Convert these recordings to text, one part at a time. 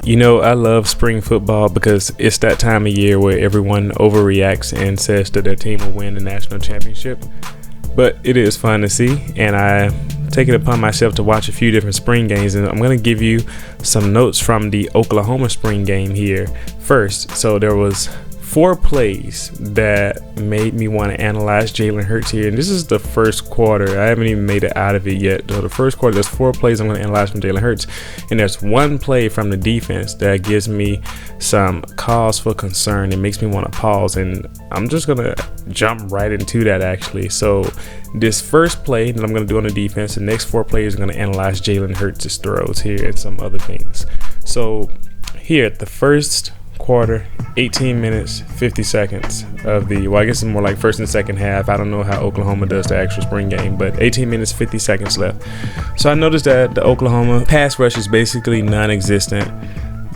You know, I love spring football because it's that time of year where everyone overreacts and says that their team will win the national championship. But it is fun to see, and I take it upon myself to watch a few different spring games, and I'm going to give you some notes from the Oklahoma spring game here first. So there was 4 plays that made me want to analyze Jalen Hurts here, and this is the first quarter. I haven't even made it out of it yet. So the first quarter, there's 4 plays I'm going to analyze from Jalen Hurts, and there's 1 play from the defense that gives me some cause for concern. It makes me want to pause, and I'm just going to jump right into that actually. So this first play that I'm going to do on the defense, the next 4 plays are going to analyze Jalen Hurts' throws here and some other things. So here at the first quarter, 18 minutes 50 seconds of the, well, I guess it's more like first and second half. I don't know how Oklahoma does the actual spring game, but 18 minutes 50 seconds left. So I noticed that the Oklahoma pass rush is basically non-existent,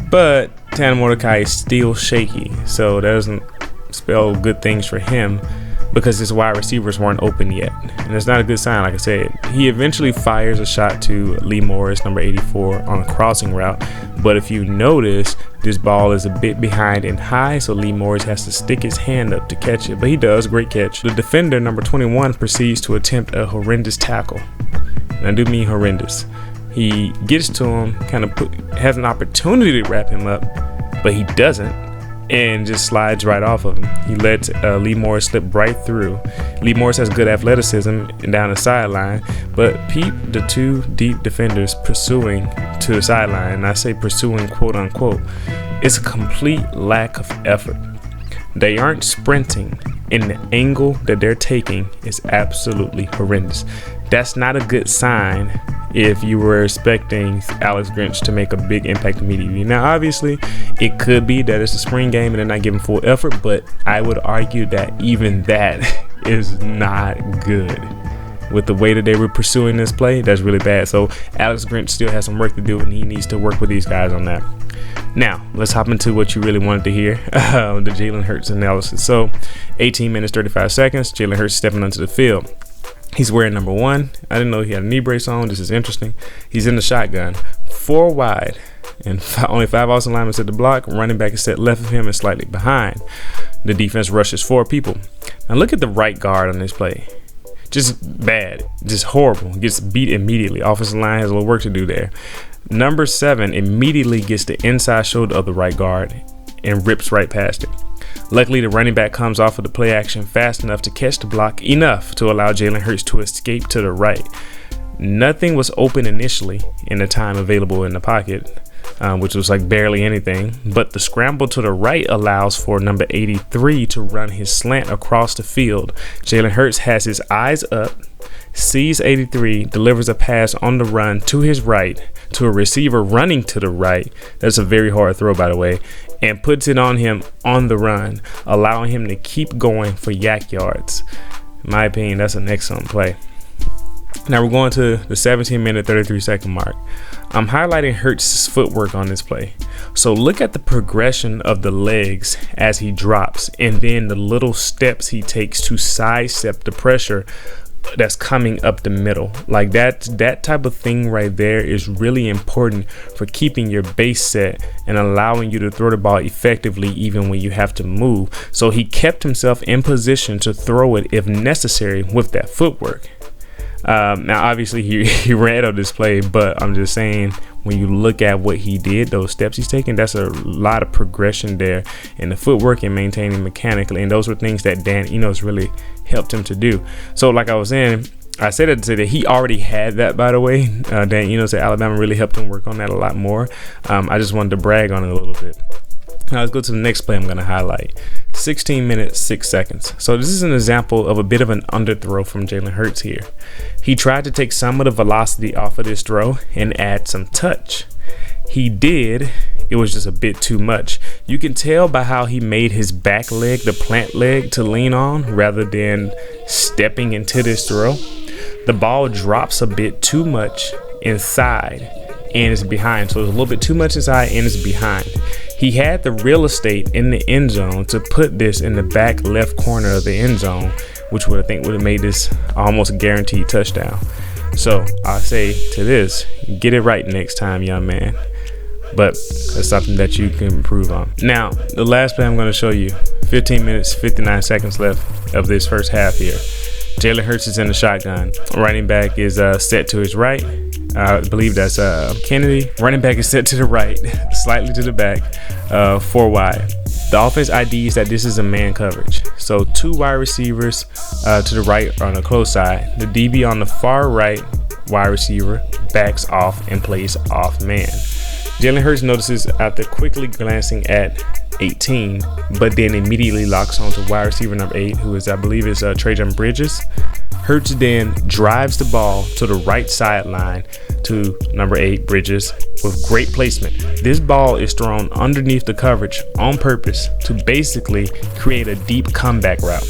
but Tanner Mordecai is still shaky, so that doesn't spell good things for him because his wide receivers weren't open yet, and it's not a good sign. Like I said, he eventually fires a shot to Lee Morris, number 84, on a crossing route, but if you notice, this ball is a bit behind and high, so Lee Morris has to stick his hand up to catch it, but he does. Great catch. The defender, number 21, proceeds to attempt a horrendous tackle, and I do mean horrendous. He gets to him, has an opportunity to wrap him up, but he doesn't, and just slides right off of him. He lets Lee Morris slip right through. Lee Morris has good athleticism and down the sideline, but peep the 2 deep defenders pursuing to the sideline. And I say pursuing quote unquote. It's a complete lack of effort. They aren't sprinting, and the angle that they're taking is absolutely horrendous. That's not a good sign if you were expecting Alex Grinch to make a big impact immediately. Now, obviously, it could be that it's a spring game and they're not giving full effort, but I would argue that even that is not good. With the way that they were pursuing this play, that's really bad. So Alex Grinch still has some work to do, and he needs to work with these guys on that. Now, let's hop into what you really wanted to hear, the Jalen Hurts analysis. So 18 minutes, 35 seconds, Jalen Hurts stepping onto the field. He's wearing number 1. I didn't know he had a knee brace on. This is interesting. He's in the shotgun, 4 wide, and only 5 offensive linemen at the block. Running back is set left of him and slightly behind. The defense rushes 4 people. Now look at the right guard on this play. Just bad, just horrible. Gets beat immediately. Offensive line has a little work to do there. Number 7 immediately gets the inside shoulder of the right guard and rips right past it. Luckily, the running back comes off of the play action fast enough to catch the block enough to allow Jalen Hurts to escape to the right. Nothing was open initially in the time available in the pocket, which was like barely anything, but the scramble to the right allows for number 83 to run his slant across the field. Jalen Hurts has his eyes up, sees 83, delivers a pass on the run to his right to a receiver running to the right. That's a very hard throw, by the way, and puts it on him on the run, allowing him to keep going for yak yards. In my opinion, that's an excellent play. Now we're going to the 17-minute, 33-second mark. I'm highlighting Hurts' footwork on this play. So look at the progression of the legs as he drops, and then the little steps he takes to sidestep the pressure that's coming up the middle. Like that type of thing right there is really important for keeping your base set and allowing you to throw the ball effectively even when you have to move. So he kept himself in position to throw it if necessary with that footwork. Now obviously he ran on this play, but I'm just saying, when you look at what he did, those steps he's taking, that's a lot of progression there in the footwork and maintaining mechanically, and those were things that Dan Enos really helped him to do. So like I was saying, I said it to say that he already had that, by the way. Dan Enos at Alabama really helped him work on that a lot more. I just wanted to brag on it a little bit. Now let's go to the next play I'm going to highlight. 16 minutes, 6 seconds. So this is an example of a bit of an underthrow from Jalen Hurts here. He tried to take some of the velocity off of this throw and add some touch. He did. It was just a bit too much. You can tell by how he made his back leg the plant leg to lean on rather than stepping into this throw. The ball drops a bit too much inside and is behind. So it's a little bit too much inside and it's behind. He had the real estate in the end zone to put this in the back left corner of the end zone, which would have made this almost a guaranteed touchdown. So I say to this, get it right next time, young man. but it's something that you can improve on. Now, the last play I'm going to show you, 15 minutes, 59 seconds left of this first half here. Jalen Hurts is in the shotgun. Running back is set to his right. I believe that's Kennedy. Running back is set to the right, slightly to the back, 4 wide. The offense IDs that this is a man coverage. So 2 wide receivers to the right on the close side. The DB on the far right wide receiver backs off and plays off man. Jalen Hurts notices after quickly glancing at 18, but then immediately locks onto wide receiver number 8, who is, I believe, is Trajan Bridges. Hurts then drives the ball to the right sideline to number 8, Bridges, with great placement. This ball is thrown underneath the coverage on purpose to basically create a deep comeback route.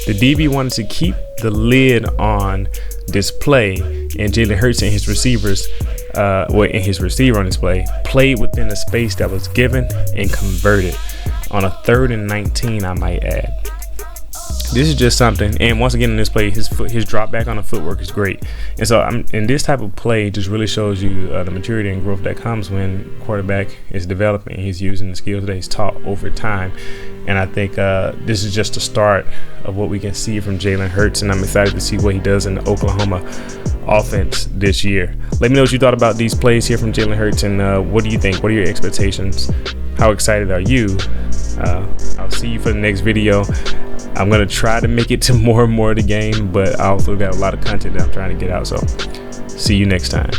The DB wanted to keep the lid on this play, and Jalen Hurts and his receivers, and his receiver on this play, played within the space that was given and converted on a 3rd and 19, I might add. This is just something, and once again in this play, his drop back on the footwork is great. And so and this type of play just really shows you the maturity and growth that comes when quarterback is developing. He's using the skills that he's taught over time. And I think this is just the start of what we can see from Jalen Hurts, and I'm excited to see what he does in the Oklahoma offense this year. Let me know what you thought about these plays here from Jalen Hurts, and what do you think? What are your expectations? How excited are you? I'll see you for the next video. I'm going to try to make it to more and more of the game, but I also got a lot of content that I'm trying to get out. So see you next time.